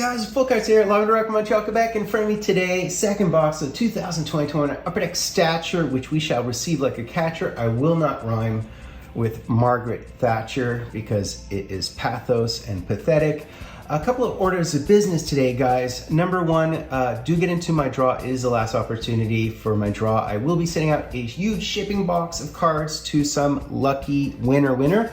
guys, Full Cards here, live direct Montreal, Quebec. In front of me today, second box of 2021 Upper Deck Stature, which we shall receive like a catcher. I will not rhyme with Margaret Thatcher because it is pathos and pathetic. A couple of orders of business today, guys. Number one, do get into my draw. It is the last opportunity for my draw. I will be sending out a huge shipping box of cards to some lucky winner.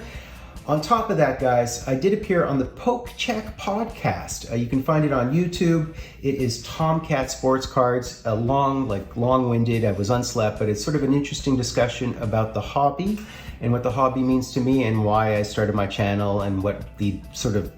On top of that, guys, I did appear on the Poke Check podcast. You can find it on YouTube. It is Tomcat Sports Cards, a long-winded, I was unslept, but it's sort of an interesting discussion about the hobby and what the hobby means to me and why I started my channel and what the sort of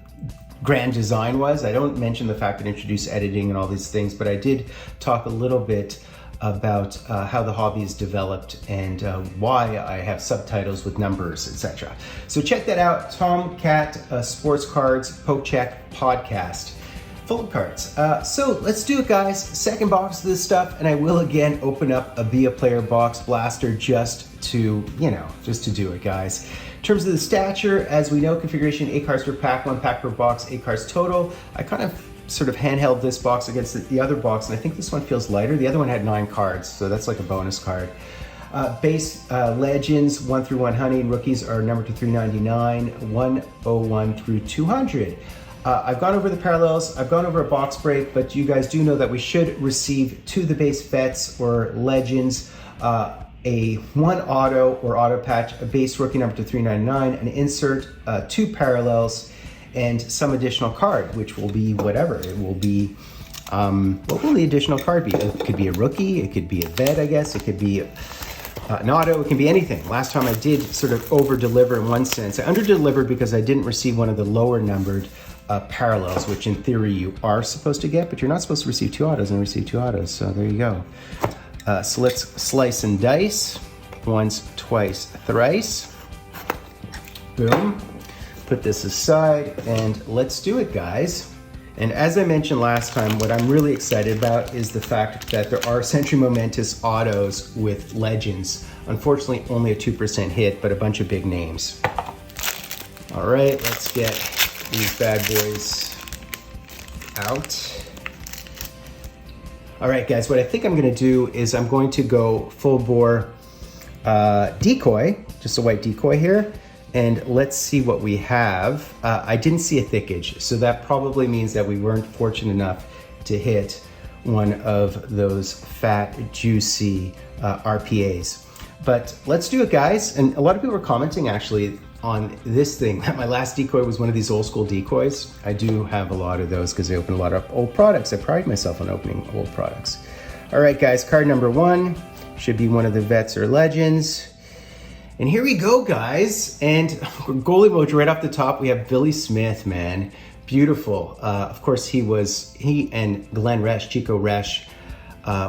grand design was. I don't mention the fact that I introduced editing and all these things, but I did talk a little bit about how the hobby is developed and why I have subtitles with numbers, etc. So check that out, Tomcat Sports Cards Poke Check podcast, full of cards. So let's do it, guys. Second box of this stuff, and I will again open up a Be a Player box blaster just to do it, guys. In terms of the stature, as we know, configuration 8 cards per pack, 1 pack per box, 8 cards total. I kind of sort of handheld this box against the other box, and I think this one feels lighter. The other one had 9 cards, so that's like a bonus card. Base Legends 1 through 100, rookies are numbered to 399, 101 through 200. I've gone over the parallels, I've gone over a box break, but you guys do know that we should receive to the base vets or legends a 1 auto or auto patch, a base rookie number to 399, an insert, 2 parallels, and some additional card, which will be whatever. It will be, what will the additional card be? It could be a rookie, it could be a vet, I guess, it could be an auto, it can be anything. Last time I did sort of over-deliver in one sense. I under-delivered because I didn't receive one of the lower numbered parallels, which in theory you are supposed to get, but you're not supposed to receive 2 autos, and I received 2 autos, so there you go. So let's slice and dice, once, twice, thrice. Boom. Put this aside and let's do it, guys. And as I mentioned last time, what I'm really excited about is the fact that there are Century Momentous autos with legends. Unfortunately, only a 2% hit, but a bunch of big names. All right, let's get these bad boys out. All right, guys, what I think I'm gonna do is I'm going to go full bore decoy, just a white decoy here. And let's see what we have. I didn't see a thickage, so that probably means that we weren't fortunate enough to hit one of those fat, juicy RPAs. But let's do it, guys. And a lot of people were commenting actually on this thing, that my last decoy was one of these old school decoys. I do have a lot of those because I open a lot of old products. I pride myself on opening old products. All right, guys, card number 1 should be one of the vets or legends. And here we go, guys. And goalie mojo right off the top, we have Billy Smith, man. Beautiful. Of course, he and Glenn Resch, Chico Resch,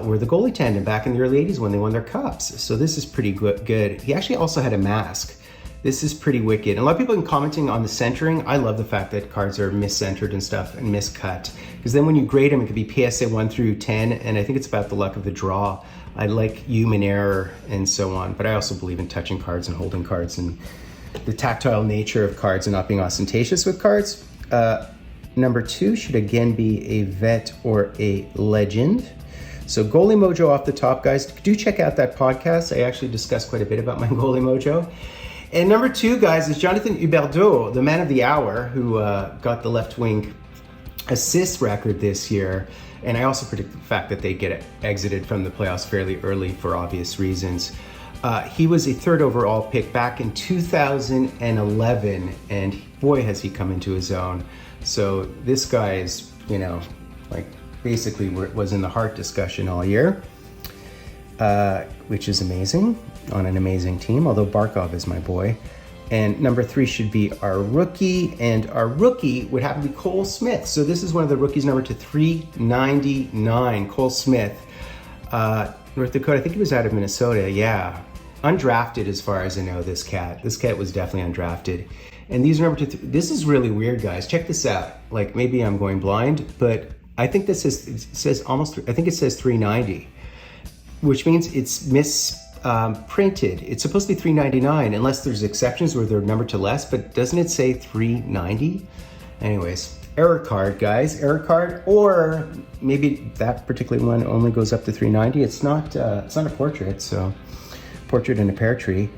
were the goalie tandem back in the early 80s when they won their cups. So this is pretty good. He actually also had a mask. This is pretty wicked. And a lot of people have been commenting on the centering. I love the fact that cards are miscentered and stuff and miscut. Because then when you grade them, it could be PSA 1 through 10. And I think it's about the luck of the draw. I like human error and so on, but I also believe in touching cards and holding cards and the tactile nature of cards and not being ostentatious with cards. Number 2 should again be a vet or a legend. So goalie mojo off the top, guys. Do check out that podcast. I actually discussed quite a bit about my goalie mojo. And number 2, guys, is Jonathan Huberdeau, the man of the hour, who got the left wing assist record this year. And I also predict the fact that they get exited from the playoffs fairly early for obvious reasons. He was a 3rd overall pick back in 2011, and boy, has he come into his own. So this guy is, basically was in the Hart discussion all year, which is amazing on an amazing team, although Barkov is my boy. And number 3 should be our rookie, and our rookie would have to be Cole Smith. So this is one of the rookies numbered to 399, Cole Smith. North Dakota, I think he was out of Minnesota, yeah. Undrafted as far as I know, this cat. This cat was definitely undrafted. And these are numbered to, this is really weird, guys. Check this out. Like, maybe I'm going blind, but I think this is, it says almost, I think it says 390, which means it's printed. It's supposed to be 399 unless there's exceptions where they're numbered to less, but doesn't it say 390? Anyways, error card, guys, error card, or maybe that particular one only goes up to 390. It's not a portrait, so portrait in a pear tree.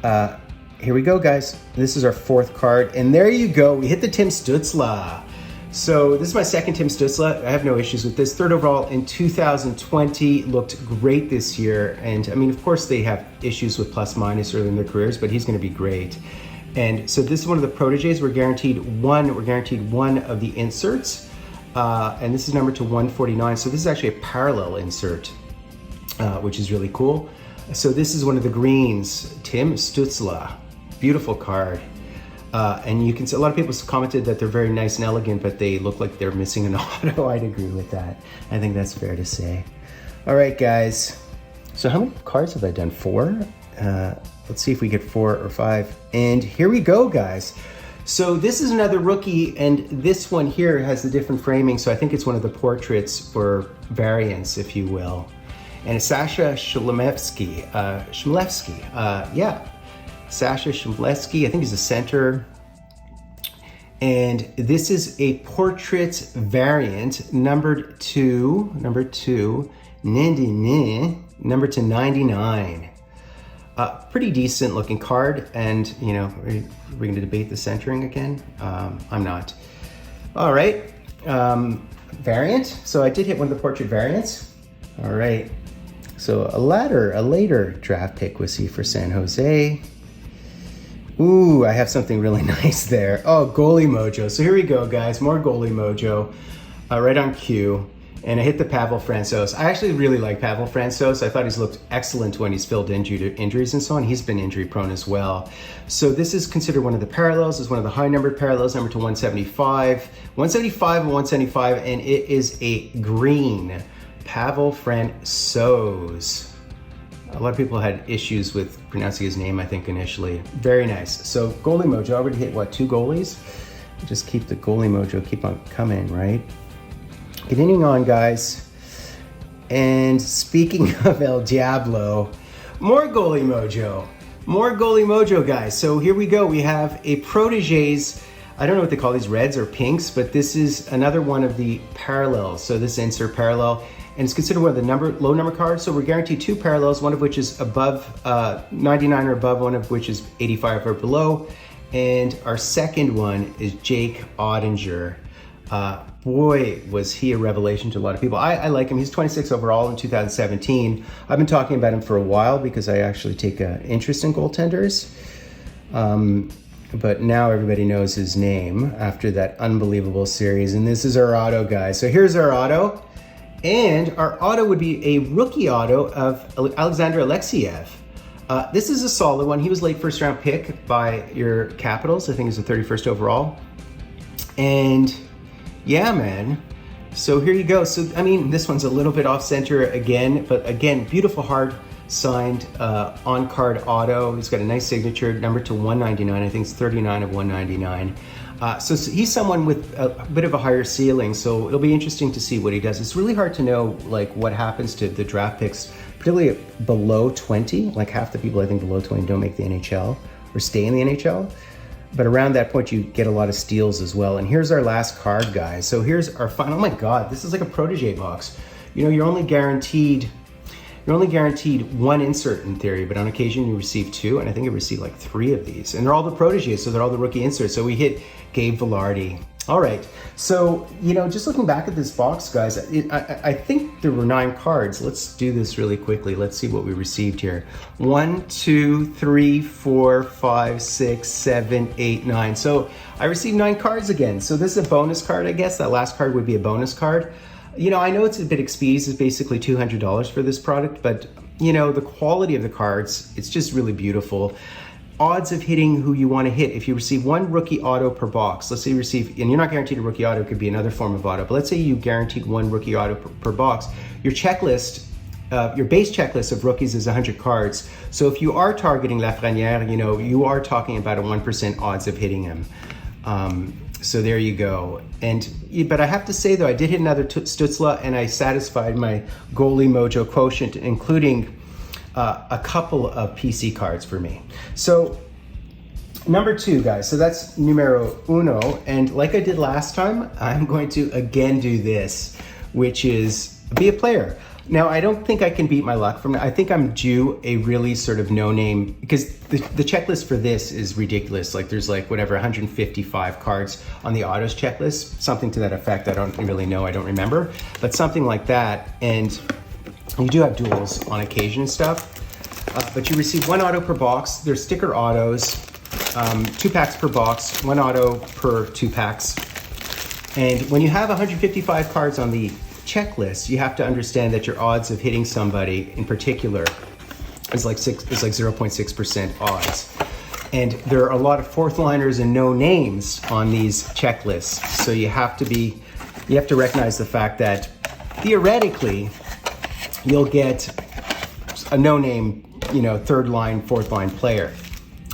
Here we go, guys. This is our fourth card, and there you go. We hit the Tim Stützle. So this is my second Tim Stützle. I have no issues with this. Third overall in 2020, looked great this year. And I mean, of course they have issues with plus minus early in their careers, but he's gonna be great. And so this is one of the proteges. We're guaranteed one of the inserts. And this is numbered to 149. So this is actually a parallel insert, which is really cool. So this is one of the greens, Tim Stützle. Beautiful card. And you can see a lot of people commented that they're very nice and elegant, but they look like they're missing an auto. I'd agree with that. I think that's fair to say. All right, guys. So how many cards have I done? 4? Let's see if we get 4 or 5. And here we go, guys. So this is another rookie, and this one here has the different framing. So I think it's one of the portraits or variants, if you will. And it's Sasha Chmelevski. Yeah. Sasha Chmelevski, I think he's a center. And this is a portrait variant, numbered to 99. Pretty decent looking card. And, you know, we're going to debate the centering again. I'm not. All right. Variant. So I did hit one of the portrait variants. All right. So a later draft pick was he for San Jose. Ooh, I have something really nice there. Oh, goalie mojo. So here we go, guys. More goalie mojo right on cue. And I hit the Pavel Francouz. I actually really like Pavel Francouz. I thought he's looked excellent when he's filled in due to injuries and so on. He's been injury prone as well. So this is considered one of the parallels. It's one of the high numbered parallels, numbered to 175. 175 and 175, and it is a green Pavel Francouz. A lot of people had issues with pronouncing his name, I think, initially. Very nice. So goalie mojo, I already hit, what, 2 goalies? Just keep the goalie mojo, keep on coming, right? Continuing on, guys. And speaking of El Diablo, more goalie mojo. More goalie mojo, guys. So here we go. We have a proteges. I don't know what they call these, reds or pinks, but this is another one of the parallels. So this insert parallel. And it's considered one of the low number cards. So we're guaranteed 2 parallels, one of which is above 99 or above, one of which is 85 or below. And our second one is Jake Ottinger. Boy, was he a revelation to a lot of people. I like him. He's 26 overall in 2017. I've been talking about him for a while because I actually take an interest in goaltenders. But now everybody knows his name after that unbelievable series. And this is our auto, guys. So here's our auto. And our auto would be a rookie auto of Alexander Alexeyev. This is a solid one. He was late first round pick by your Capitals. I think he's the 31st overall. And yeah, man. So here you go. So, I mean, this one's a little bit off center again, but again, beautiful hard signed on-card auto. He's got a nice signature, numbered to 199. I think it's 39 of 199. So he's someone with a bit of a higher ceiling, so it'll be interesting to see what he does. It's really hard to know like what happens to the draft picks, particularly below 20. Like half the people I think below 20 don't make the NHL or stay in the NHL. But around that point, you get a lot of steals as well. And here's our last card, guys. So here's our final, oh my God, this is like a protege box. You know, you're only guaranteed 1 insert in theory, but on occasion you receive 2, and I think I received like 3 of these. And they're all the proteges, so they're all the rookie inserts. So we hit Gabe Vilardi. All right, so, you know, just looking back at this box, guys, I think there were 9 cards. Let's do this really quickly. Let's see what we received here. 1, 2, 3, 4, 5, 6, 7, 8, 9. So I received 9 cards again. So this is a bonus card, I guess. That last card would be a bonus card. You know, I know it's a bit expensive. It's basically $200 for this product, but, you know, the quality of the cards, it's just really beautiful. Odds of hitting who you want to hit. If you receive 1 rookie auto per box, let's say you receive, and you're not guaranteed a rookie auto, it could be another form of auto, but let's say you guaranteed 1 rookie auto per box, your checklist, your base checklist of rookies is 100 cards. So if you are targeting Lafrenière, you know, you are talking about a 1% odds of hitting him. So there you go. But I have to say though, I did hit another Stützle and I satisfied my goalie mojo quotient, including a couple of PC cards for me. So Number 2, guys, so that's numero uno, and like I did last time, I'm going to again do this, which is be a player. Now, I don't think I can beat my luck from it. I think I'm due a really sort of no-name, because the checklist for this is ridiculous. Like there's like whatever, 155 cards on the autos checklist, something to that effect. I don't really know, I don't remember, but something like that. And you do have duels on occasion and stuff, but you receive 1 auto per box. There's sticker autos, 2 packs per box, 1 auto per 2 packs. And when you have 155 cards on the checklist, you have to understand that your odds of hitting somebody in particular is like 0.6% odds. And there are a lot of fourth liners and no names on these checklists. So you have to recognize the fact that theoretically you'll get a no-name, third line, fourth line player.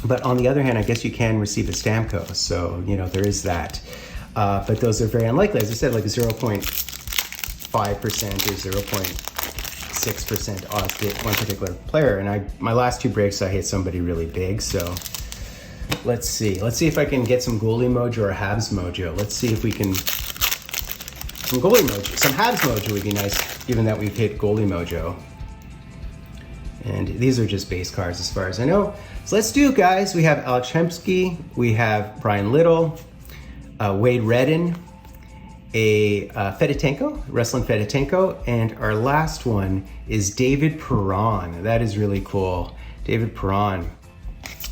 But on the other hand, I guess you can receive a Stamkos. So, there is that. But those are very unlikely. As I said, like 0.5% or 0.6% odds to hit one particular player. And my last 2 breaks, I hit somebody really big. So let's see. Let's see if I can get some goalie mojo or Habs mojo. Let's see if we can. Some goalie mojo. Some Habs mojo would be nice, given that we've hit goalie mojo. And these are just base cards as far as I know. So let's do it, guys. We have Alex Hemsky, we have Brian Little, Wade Redden, a Fedotenko, Ruslan Fedotenko, and our last one is David Perron. That is really cool. David Perron,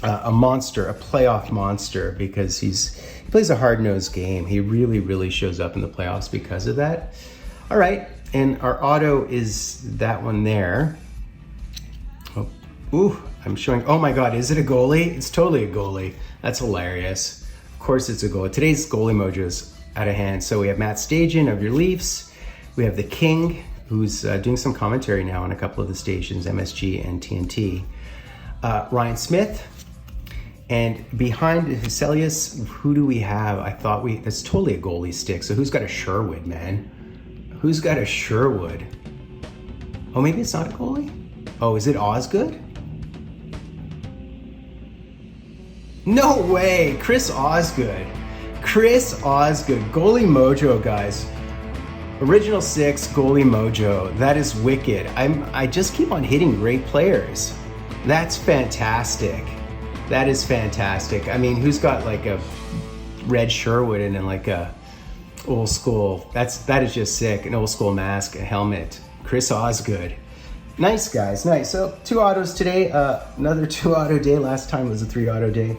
a monster, a playoff monster, because he plays a hard-nosed game. He really, really shows up in the playoffs because of that. All right, and our auto is that one there. Oh, ooh, I'm showing, oh my God, is it a goalie? It's totally a goalie. That's hilarious. Of course it's a goalie. Today's goalie mojo's out of hand. So we have Matt Stajan of your Leafs. We have the King, who's doing some commentary now on a couple of the stations, MSG and TNT. Ryan Smith. And behind Huselius, who do we have? That's totally a goalie stick. So who's got a Sherwood, man? Who's got a Sherwood? Oh, maybe it's not a goalie? Oh, is it Osgood? No way, Chris Osgood. Chris Osgood, goalie mojo, guys. Original 6 goalie mojo. That is wicked. I just keep on hitting great players. That's fantastic. That is fantastic. I mean, who's got like a red Sherwood and then like a old school? That is just sick. An old school mask, a helmet. Chris Osgood. Nice, guys, nice. So 2 autos today, another 2 auto day. Last time was a 3 auto day.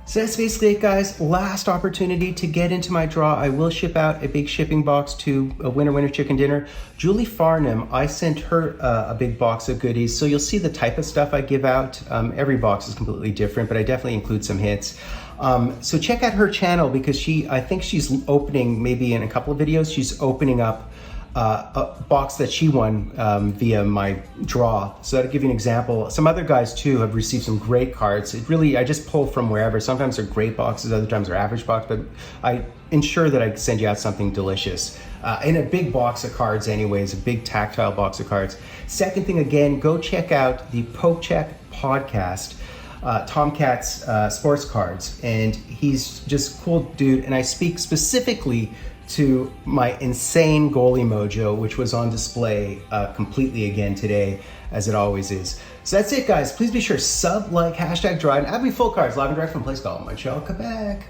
So that's basically it, guys. Last opportunity to get into my draw. I will ship out a big shipping box to a Winner Chicken Dinner. Julie Farnham, I sent her a big box of goodies. So you'll see the type of stuff I give out. Every box is completely different, but I definitely include some hits. So check out her channel, because I think she's opening, maybe in a couple of videos, she's opening up a box that she won via my draw. So to give you an example, some other guys too have received some great cards. I just pull from wherever. Sometimes they're great boxes, other times they're average box, but I ensure that I send you out something delicious. In a big box of cards anyways, a big tactile box of cards. Second thing, again, go check out the Poke Check podcast. Tomcat's sports cards, and he's just a cool dude, and I speak specifically to my insane goalie mojo, which was on display completely again today, as it always is. So that's it, guys. Please be sure sub, like, hashtag Dryden, add me full cards live and direct from a place called Montreal, Quebec.